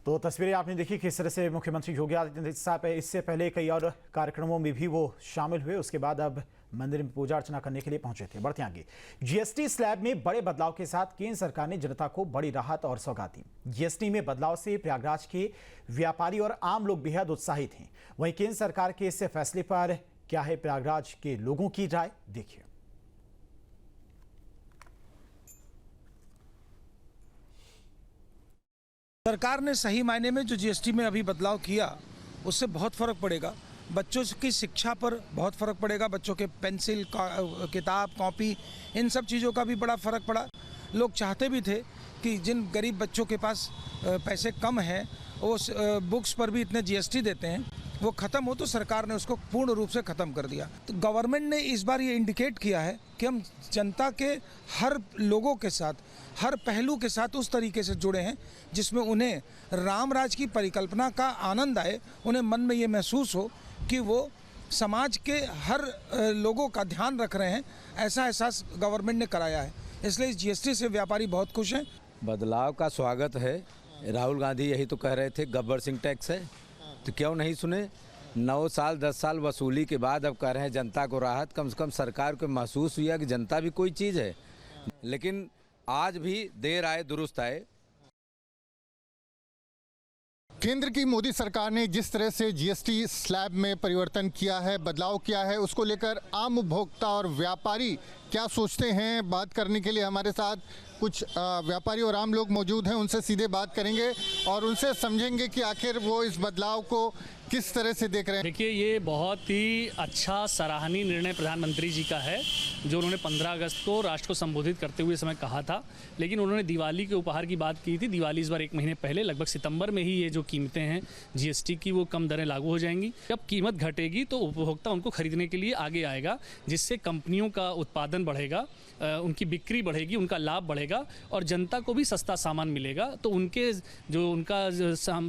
तो तस्वीरें आपने देखी किस तरह से मुख्यमंत्री योगी आदित्यनाथ साहब इससे पहले कई और कार्यक्रमों में भी वो शामिल हुए, उसके बाद अब मंदिर में पूजा अर्चना करने के लिए पहुंचे थे। बढ़ते आगे, जीएसटी स्लैब में बड़े बदलाव के साथ केंद्र सरकार ने जनता को बड़ी राहत और सौगात दी। जीएसटी में बदलाव से प्रयागराज के व्यापारी और आम लोग बेहद उत्साहित हैं। वहीं केंद्र सरकार के इस फैसले पर क्या है प्रयागराज के लोगों की राय, देखिए। सरकार ने सही मायने में जो जीएसटी में अभी बदलाव किया उससे बहुत फ़र्क पड़ेगा। बच्चों की शिक्षा पर बहुत फ़र्क पड़ेगा। बच्चों के पेंसिल, किताब, कॉपी, इन सब चीज़ों का भी बड़ा फ़र्क पड़ा। लोग चाहते भी थे कि जिन गरीब बच्चों के पास पैसे कम हैं वो बुक्स पर भी इतने जीएसटी देते हैं, वो ख़त्म हो, तो सरकार ने उसको पूर्ण रूप से ख़त्म कर दिया। तो गवर्नमेंट ने इस बार ये इंडिकेट किया है कि हम जनता के हर लोगों के साथ, हर पहलू के साथ उस तरीके से जुड़े हैं जिसमें उन्हें राम राज की परिकल्पना का आनंद आए, उन्हें मन में ये महसूस हो कि वो समाज के हर लोगों का ध्यान रख रहे हैं। ऐसा एहसास गवर्नमेंट ने कराया है, इसलिए इस जीएसटी से व्यापारी बहुत खुश हैं। बदलाव का स्वागत है। राहुल गांधी यही तो कह रहे थे गब्बर सिंह टैक्स है, तो क्यों नहीं सुने। 9 साल 10 साल वसूली के बाद अब कह रहे हैं जनता को राहत। कम से कम सरकार को महसूस हुआ कि जनता भी कोई चीज़ है। लेकिन आज भी देर आए दुरुस्त आए। केंद्र की मोदी सरकार ने जिस तरह से जीएसटी स्लैब में परिवर्तन किया है, बदलाव किया है, उसको लेकर आम उपभोक्ता और व्यापारी क्या सोचते हैं, बात करने के लिए हमारे साथ कुछ व्यापारी और आम लोग मौजूद हैं। उनसे सीधे बात करेंगे और उनसे समझेंगे कि आखिर वो इस बदलाव को किस तरह से देख रहे हैं। देखिए, ये बहुत ही अच्छा सराहनीय निर्णय प्रधानमंत्री जी का है जो उन्होंने 15 अगस्त को राष्ट्र को संबोधित करते हुए समय कहा था। लेकिन उन्होंने दिवाली के उपहार की बात की थी। दिवाली इस बार 1 महीने पहले, लगभग सितंबर में ही ये जो कीमतें हैं जीएसटी की, वो कम दरें लागू हो जाएंगी। जब कीमत घटेगी तो उपभोक्ता उनको खरीदने के लिए आगे आएगा, जिससे कंपनियों का उत्पादन बढ़ेगा, उनकी बिक्री बढ़ेगी, उनका लाभ बढ़ेगा और जनता को भी सस्ता सामान मिलेगा। तो उनका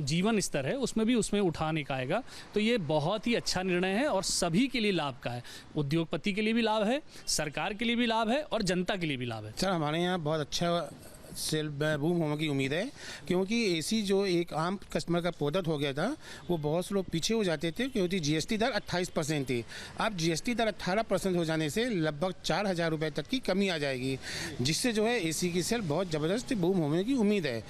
जीवन स्तर है उसमें उठाने का आएगा। तो ये बहुत ही अच्छा निर्णय है और सभी के लिए लाभ का है। उद्योगपति के लिए भी लाभ है, सरकार के लिए भी लाभ है और जनता के लिए भी लाभ है। सर, हमारे यहाँ बहुत अच्छा सेल बूम होने की उम्मीद है, क्योंकि एसी जो एक आम कस्टमर का प्रोडक्ट हो गया था, वो बहुत से लोग पीछे हो जाते थे क्योंकि जीएसटी दर 28% थी। अब जीएसटी दर 18% हो जाने से लगभग 4,000 रुपये तक की कमी आ जाएगी, जिससे जो है एसी की सेल बहुत ज़बरदस्त बूम होने की उम्मीद है।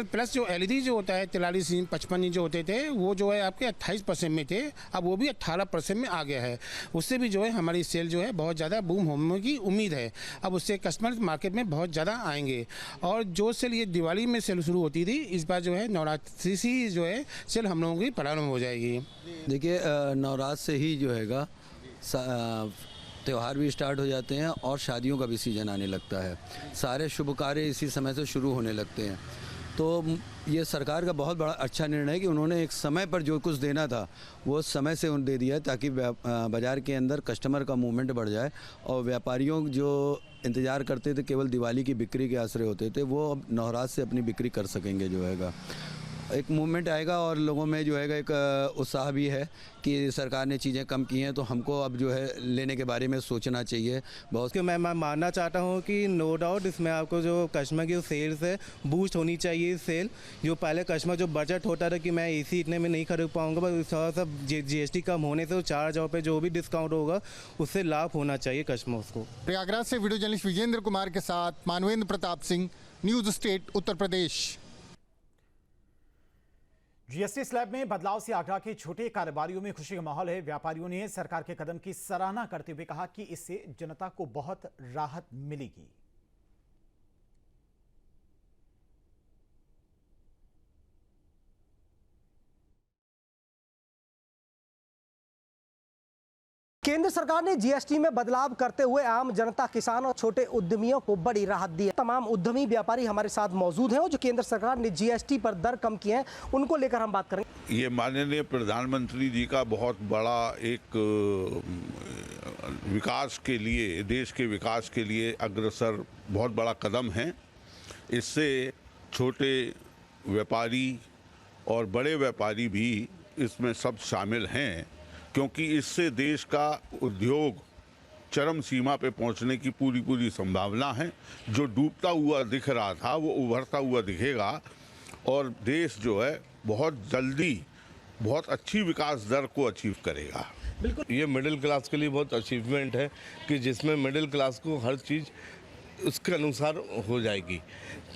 प्लस जो एलईडी जो होता है 43 इंच 55 इंच जो होते थे, वो जो है आपके 28% में थे, अब वो भी 18% में आ गया है। उससे भी जो है हमारी सेल जो है बहुत ज़्यादा बूम होने की उम्मीद है। अब उससे कस्टमर मार्केट में बहुत ज़्यादा आएंगे। और जो सेल ये दिवाली में सेल शुरू होती थी, इस बार जो है नवरात्रि से जो है सेल हम लोगों की प्रारंभ हो जाएगी। देखिए, नवरात्र से ही जो हैगा त्यौहार भी स्टार्ट हो जाते हैं और शादियों का भी सीज़न आने लगता है। सारे शुभ कार्य इसी समय से शुरू होने लगते हैं। तो ये सरकार का बहुत बड़ा अच्छा निर्णय है कि उन्होंने एक समय पर जो कुछ देना था वो समय से उन्हें दे दिया है, ताकि बाज़ार के अंदर कस्टमर का मूवमेंट बढ़ जाए और व्यापारियों जो इंतज़ार करते थे, केवल दिवाली की बिक्री के आसरे होते थे, वो अब नवरात्र से अपनी बिक्री कर सकेंगे। जो हैगा एक मूवमेंट आएगा और लोगों में जो हैगा एक उत्साह भी है कि सरकार ने चीज़ें कम की हैं, तो हमको अब जो है लेने के बारे में सोचना चाहिए बहुत। मैं मानना चाहता हूँ कि नो डाउट इसमें आपको जो कस्टमर की सेल्स है बूस्ट होनी चाहिए। सेल जो पहले कस्टमर जो बजट होता था कि मैं एसी इतने में नहीं खरीद पाऊँगा, बस थोड़ा सा जीएसटी कम होने से 4,000 पे जो भी डिस्काउंट होगा उससे लाभ होना चाहिए कस्टमर्स को। प्रयागराज से वीडियो जर्नलिस्ट विजेंद्र कुमार के साथ Manvendra Pratap Singh, news state Uttar Pradesh. GST slab में बदलाव से आगरा के छोटे कारोबारियों में खुशी का माहौल है। व्यापारियों ने सरकार के कदम की सराहना करते हुए कहा कि इससे जनता को बहुत राहत मिलेगी। केंद्र सरकार ने जीएसटी में बदलाव करते हुए आम जनता, किसान और छोटे उद्यमियों को बड़ी राहत दी है। तमाम उद्यमी व्यापारी हमारे साथ मौजूद हैं और जो केंद्र सरकार ने जीएसटी पर दर कम किए हैं उनको लेकर हम बात करेंगे। ये माननीय प्रधानमंत्री जी का बहुत बड़ा एक विकास के लिए, देश के विकास के लिए अग्रसर बहुत बड़ा कदम है। इससे छोटे व्यापारी और बड़े व्यापारी भी इसमें सब शामिल हैं, क्योंकि इससे देश का उद्योग चरम सीमा पे पहुंचने की पूरी संभावना है। जो डूबता हुआ दिख रहा था वो उभरता हुआ दिखेगा और देश जो है बहुत जल्दी बहुत अच्छी विकास दर को अचीव करेगा। ये मिडिल क्लास के लिए बहुत अचीवमेंट है कि जिसमें मिडिल क्लास को हर चीज़ उसके अनुसार हो जाएगी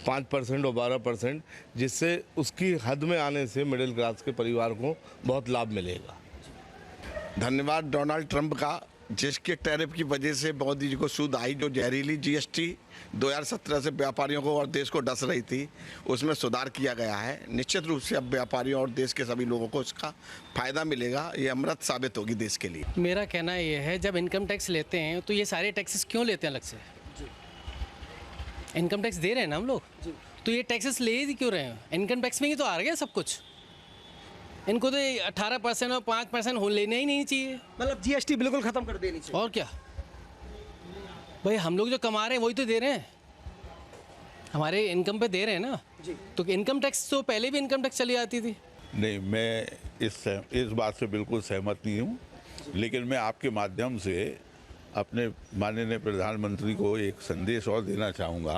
5% और 12%, जिससे उसकी हद में आने से मिडिल क्लास के परिवार को बहुत लाभ मिलेगा। धन्यवाद डोनाल्ड ट्रंप का, जिसके टैरिफ की वजह से मोदी जी को सूद आई। जो जहरीली जीएसटी 2017 से व्यापारियों को और देश को डस रही थी, उसमें सुधार किया गया है। निश्चित रूप से अब व्यापारियों और देश के सभी लोगों को इसका फायदा मिलेगा। ये अमृत साबित होगी देश के लिए। मेरा कहना यह है, जब इनकम टैक्स लेते हैं तो ये सारे टैक्सेस क्यों लेते हैं अलग से? इनकम टैक्स दे रहे हैं ना हम लोग, तो ये टैक्सेस ले ही क्यों रहे हैं? इनकम टैक्स में ही तो आ गया सब कुछ। इनको तो 18% और 5% हो लेना ही नहीं चाहिए। मतलब जीएसटी बिल्कुल खत्म कर देनी चाहिए। और क्या भाई, हम लोग जो कमा रहे हैं वही तो दे रहे हैं, हमारे इनकम पे दे रहे हैं ना। तो इनकम टैक्स तो पहले भी इनकम टैक्स चली आती थी। नहीं, मैं इस बात से बिल्कुल सहमत नहीं हूँ, लेकिन मैं आपके माध्यम से अपने माननीय प्रधानमंत्री को एक संदेश और देना चाहूँगा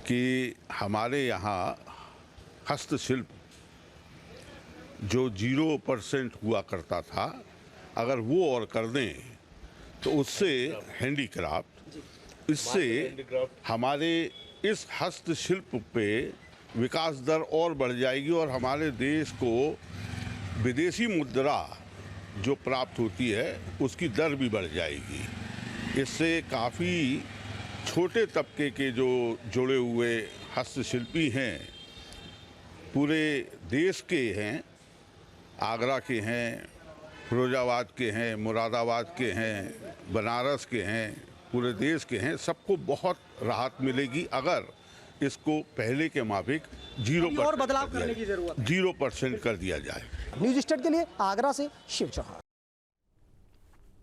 कि हमारे यहाँ हस्तशिल्प जो 0% हुआ करता था, अगर वो और कर दें तो उससे हैंडीक्राफ्ट, इससे हमारे इस हस्तशिल्प पे विकास दर और बढ़ जाएगी और हमारे देश को विदेशी मुद्रा जो प्राप्त होती है उसकी दर भी बढ़ जाएगी। इससे काफ़ी छोटे तबके के जो जुड़े हुए हस्तशिल्पी हैं, पूरे देश के हैं, आगरा के हैं, फिरोजाबाद के हैं, मुरादाबाद के हैं, बनारस के हैं, पूरे देश के हैं, सबको बहुत राहत मिलेगी अगर इसको पहले के माफिक 0% और बदलाव करने की जरूरत है। 0% कर दिया जाए। न्यूज स्टेट के लिए आगरा से शिव चौहान।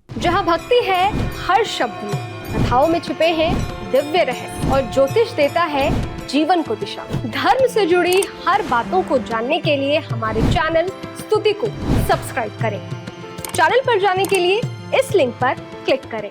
जहां भक्ति है हर शब्द में, कथाओं में छुपे हैं दिव्य रहस्य और ज्योतिष देता है जीवन को दिशा। धर्म से जुड़ी हर बातों को जानने के लिए हमारे चैनल स्तुति को सब्सक्राइब करें। चैनल पर जाने के लिए इस लिंक पर क्लिक करें।